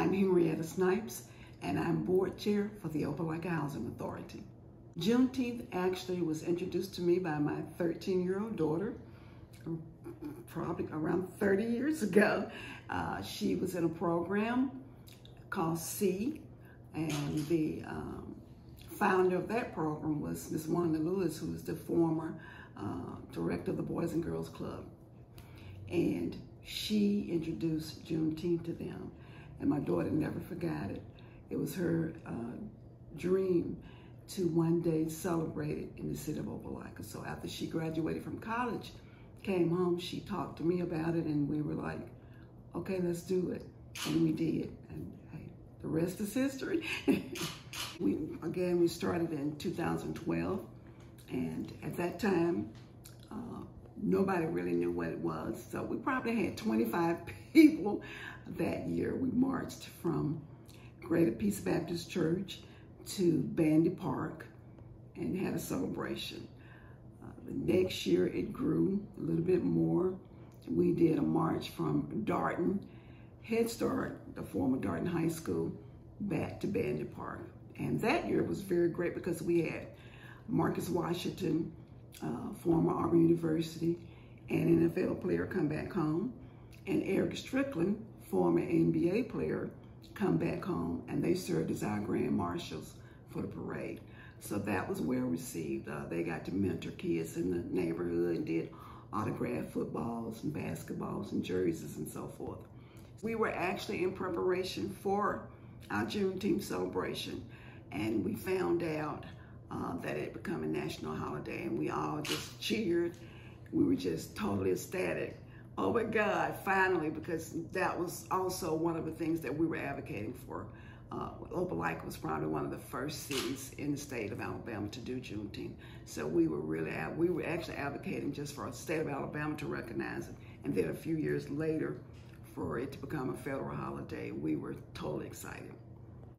I'm Henrietta Snipes, and I'm board chair for the Opelika Housing Authority. Juneteenth actually was introduced to me by my 13-year-old daughter, probably around 30 years ago. She was in a program called C, and the founder of that program was Ms. Wanda Lewis, who was the former director of the Boys and Girls Club. And she introduced Juneteenth to them, and my daughter never forgot it. It was her dream to one day celebrate it in the city of Opelika. So after she graduated from college, came home, she talked to me about it, and we were like, okay, let's do it. And we did, and hey, the rest is history. We started in 2012, and at that time, nobody really knew what it was. So we probably had 25 people that year. We marched from Greater Peace Baptist Church to Bandy Park and had a celebration. The next year it grew a little bit more. We did a march from Darton Head Start, the former Darton High School, back to Bandy Park. And that year was very great because we had Marcus Washington, former Auburn University, and NFL player, come back home, and Eric Strickland, former NBA player, come back home, and they served as our grand marshals for the parade. So that was well received. They got to mentor kids in the neighborhood and did autographed footballs and basketballs and jerseys and so forth. We were actually in preparation for our Juneteenth celebration, and we found out that it had become a national holiday, and we all just cheered. We were just totally ecstatic. Oh my God, finally, because that was also one of the things that we were advocating for. Opelika was probably one of the first cities in the state of Alabama to do Juneteenth. So we were actually advocating just for the state of Alabama to recognize it. And then a few years later, for it to become a federal holiday. We were totally excited.